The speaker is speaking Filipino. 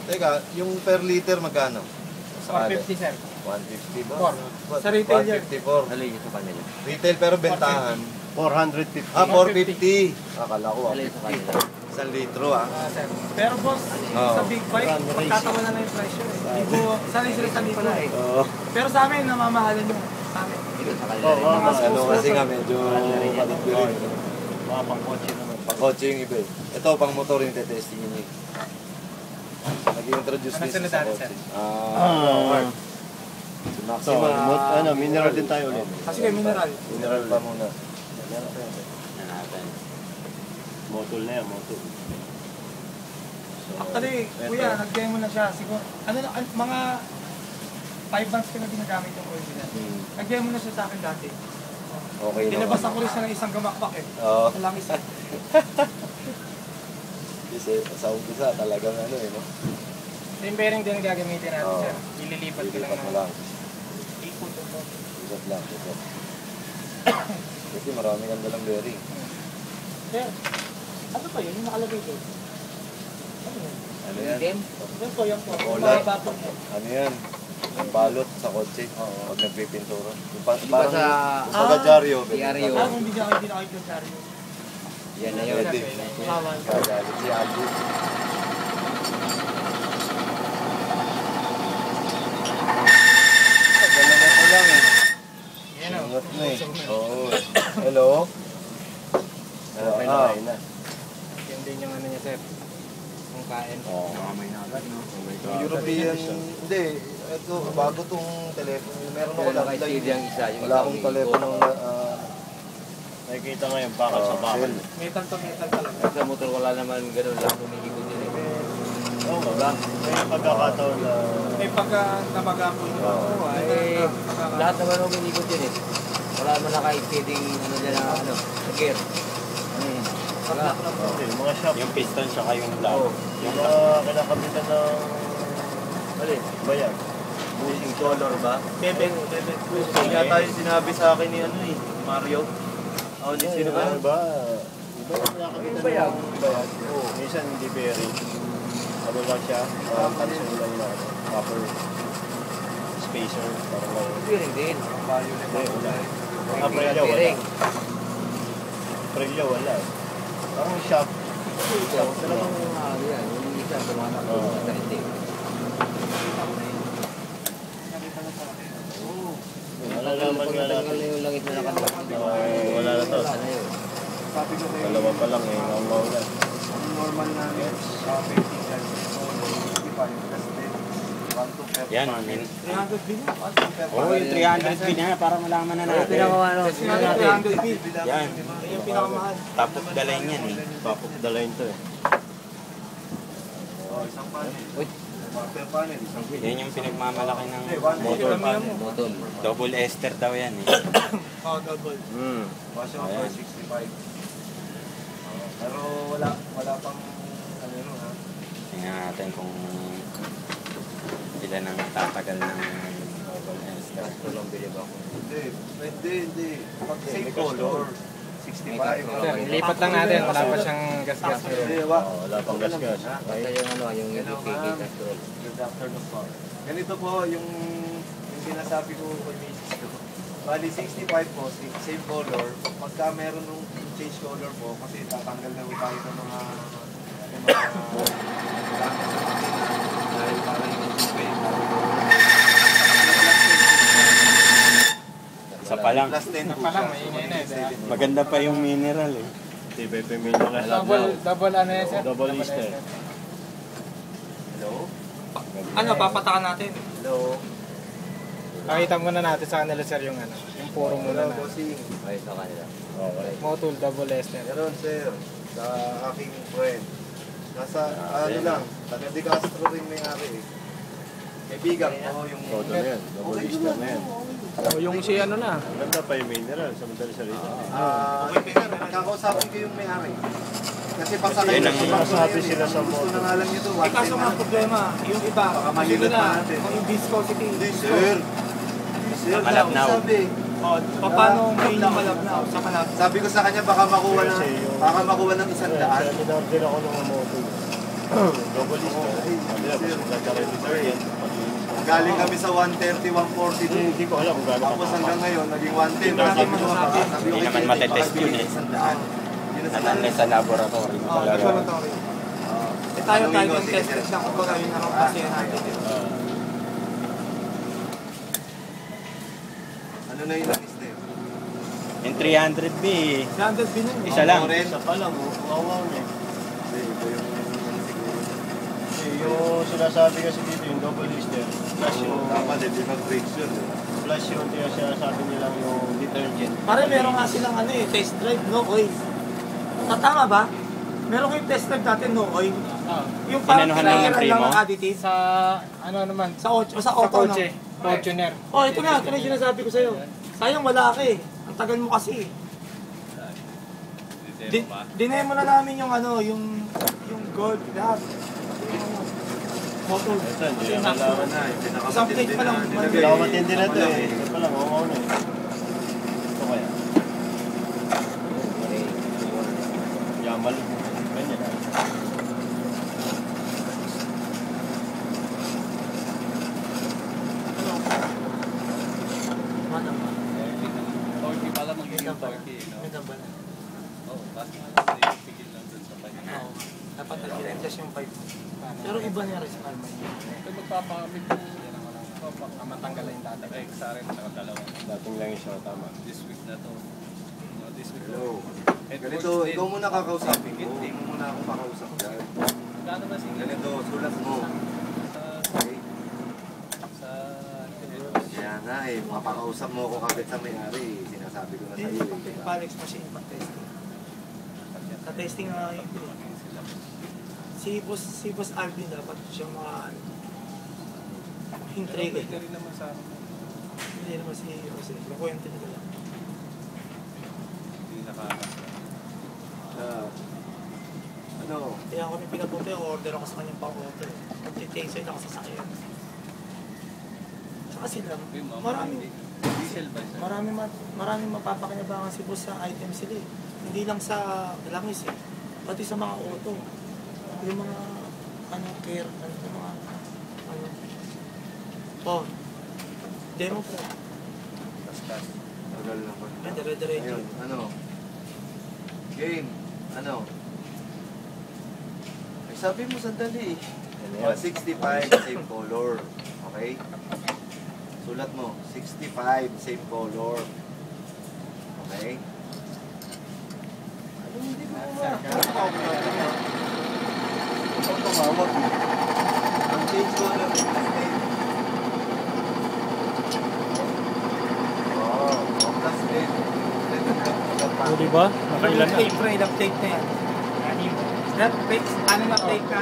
Teka, yung per liter magkano? 150 sir. 150 ba? Sa retail yan. 154. Alay, ito kanila. Retail pero bentahan. 450. Ah, 450. Akala ko Alay, ito kanila. 1 litro ah. Sir. Pero boss, Oo. sa big bike, magtatawa na lang yung presyo. Hindi po, sanay sila sa litro eh. Oo. Pero sa amin, namamahalan nyo. Sa amin. Ito sa kanila Oo, rin. oo. Ano kasi nga medyo paligbirin. Mga pang-kotse naman. Pang kotse yung iba eh. Ito pang motor yung tetesting yun eh. Nag-introduce Anong din sunod sa natin, kotse. sir? Si So, Maxima. mineral din tayo ulit. Kasi kayo mineral. Mineral pa muna. Yan natin. Motul na yan, motul. Actually, kuya, nag-demo na siya. Siguro, mga 5 months ko na ginagamit yung oil nila. Nag-demo na siya sa akin dati. Okay naman. Tinabasan ko rin siya ng isang gamakpak eh. Oo. Sa langis eh. Kasi sa umpisa talagang ano eh, no? Yung bearing din gagamitin natin, Oo. sir. Ililipat ko lang Ilipat mo ng lang. ikot ito. Ilipat lang. Ilipat. Kasi marami kang dalang bearing. Sir, ano pa yun? Yung nakalagay doon? Ano yun? Ano yan? Dem? Yan po, yan po. Wala. Yung bapon po. Ano yan? Ang balot sa kotse. Pag nagpipintura. Yung Di ba sa... Sa dyaryo. Dyaryo. Kung hindi nakikita sa rin. Yan na yun. Pwede. Kawan. Kagalit si Aldo. Dalawa pa lang eh. Yan o. Ingat na eh. Oo. Hello? Okay na, okay na. Yan din yung ano niya, sir. Kung kain. Oo, mamay na agad, no? Yung European, hindi. Ito, bago tong telepono. Meron ako Wala kay nakita Steve yung isa. Yung wala akong telepono ng Nakikita ngayon, bakal sa bakal. Metal to metal talaga. Sa motor wala naman gano'n lang lumikikot yun eh. Oo, wala. May pagkakataon na... May pagka nabaga po yun. Oo, ay lahat naman ang umiikot yun eh. Wala naman na kahit pwedeng ano dyan na ano, sa gear. Wala. Hindi, mga shop. Yung piston siya yung Oo. block. Yung mga kinakabitan ng... Alin? Bayan. bushing color ba? Bebek. Yung yata yung sinabi sa akin ni ano eh, Mario. Oh, di sino ba? Iba yung kinakabitan Bayan. ng bayan. Oo. Minsan hindi bearing. Ano lang siya, pansin lang na proper spacer. Parang lang. Bearing din. Hindi, wala. Bearing. Aprelya wala. Aprelya wala. Parang shop. Ito, talagang ano yan, yung isa tumanak ko sa hindi. Wala naman nga natin. Yung langit na nakalak. Wala na to. Ano yun? Sabi ko kayo, Dalawa pa lang eh, naulan. ang normal namin, 50 cents. 55 kasi 1 to per Yan, 300 bin yan. 1 to per Oo, yung 300 bin na para malaman na natin. Pinakawa ano? Kasi nga 300 bin. Yan. Yan yung pinakamahal. Top of the line yan eh. Papok dalayin to eh. Oh, isang panel. Uy, Per panel, isang Yan yung pinagmamalaki ng motor panel. button. double ester daw yan eh. Oh, double. Washer for 65. Pero wala pang ano no ha. Tingnan natin kung ilan ang tatagal ng double ester. Ito lang bilib ako. Hindi. Pag same color, 65. Sir, Lipat lang natin, wala pa siyang gas-gas. Hindi, wa. Wala pang gas-gas. Basta yung ano, yung UPK control. Good afternoon po. Ganito po yung sinasabi ko kay Mrs. ko. Bali 65 po, same color. Pagka meron nung change color po, kasi tatanggal na po tayo ng mga dahil parang yung Isa pa lang. plus 10 po Pa lang, siya. may ingay na eh. Maganda pa yung mineral eh. TPP mineral. Double ano yan, sir? Double ester. Hello? Ano, papatakan natin. Hello? Pakita muna natin sa kanila, sir, yung ano, yung puro muna Hello, na. bossing. Okay, sa kanila. Okay. Motul, double ester. Meron, sir. Sa aking friend. Nasa, ano lang, taga De Castro rin may-ari eh. Kaibigan ko yung... Todo na yan. Double ester na yan. O, yung si ano na. Ang ganda pa yung mineral sa madali salita. Okay, kakausapin ko yung may-ari. Kasi pasakay Yan ang masabi sila sa gusto motor. na nga lang nito. Eh, kaso nga problema, yung iba, Baka gusto malilat na, pa natin. kung yung viscosity. Hindi, sir. Sir, Malabnaw. sabi. O, paano may malabnaw sa malabnaw? Sabi ko sa kanya baka makuha ng 100. Kaya in-order ako ng motor. Double lister. Sabi na, mas maganda rin detergent. Galing kami sa 130, 140 dun. Hindi ko alam kung gano'n Tapos hanggang ngayon, naging 110. Hindi Sabi ko, sabi ko Hindi kay naman Kenneth, matetest baka yun eh. bigay isang daan. Yun ang sinabi. Unless sa laboratory mo Oh, talaga. laboratory. Eh tayo yung tested lang kung baga yun ang kasi natin. Ano na yung langis na yun? Yung 300B, Standard din yun. isa lang. Isa pa lang, kawawa na eh. Kasi ito yung siguro. Kasi yung sinasabi kasi dito, yung double lister, plus yung, Dapat hindi mag-breaks yun. plus yung sinasabi nilang yung detergent. Pare meron nga silang ano eh, test drive, no oil. Tama ba? Meron kayong test drive natin, no oil. Yung parang Inanuhan lang ng pinairan lang primo? ng additive. Sa ano naman? Sa auto, no? Fortuner. Oh, ito na yung sinasabi ko sa'yo. Sayang wala ka eh. Ang tagal mo kasi. Dinemo na namin yung ano, yung gold, lahat. Motor. Ito, hindi Kasi na nakso. kailangan na. Isang plate pa lang. Pinakamatindi na ito eh. Ito pa lang, kawawa na eh. Ito kaya. Yamal. Ganyan. Ano ba? 40 pala magiging 40, no? Ganda ba na? Oo, kasi pigil lang dun sa kanya. Oo. Dapat nag-adjust yung 5. Pero iba niya rin sa Alman. Kung magpapakamit mo, yan ang walang matanggal yung data. Ay, sa akin, saka dalawa. Dating lang siya, tama. This week na to. No, this week Hello. Head Ganito, coach din. ikaw muna kakausapin ko. Hindi mo muna ako kakausap dyan. Gano'n ba si Ganito, sulat mo. Okay? sa head Kaya nga eh, mapakausap mo ako kagad sa may-ari. Sinasabi ko na sa iyo. Yung Palex machine pag testing. Sa testing na yun. Si Boss Alvin dapat siya mga intrigue. Pwede rin naman sa akin. Hindi naman si Jose. Nakuwente nila lang. Hindi nakaka. Ano? Kaya ako may pinapunta yung order ako sa kanyang pang-order. Pag-taser ako sa sakyan. Saka sila, Diesel ba siya? maraming mapapakinabangan si Boss sa item sila eh. Hindi lang sa langis eh. Pati sa mga auto. Yung mga care, yung mga demo po. Kaskas. Tagal na ba? Yan, dire-diretso. Ayun, ano? Game. Ano? Ay, sabi mo sandali eh. 65, same color. Okay? Sulat mo. 65, same color. Okay? Ano hindi mo Ang tumawag mo. Ang change color is the same. Oh, plus 10. O, diba? Nakailan na. Ilang plate na yan. That plate, ano na plate ka?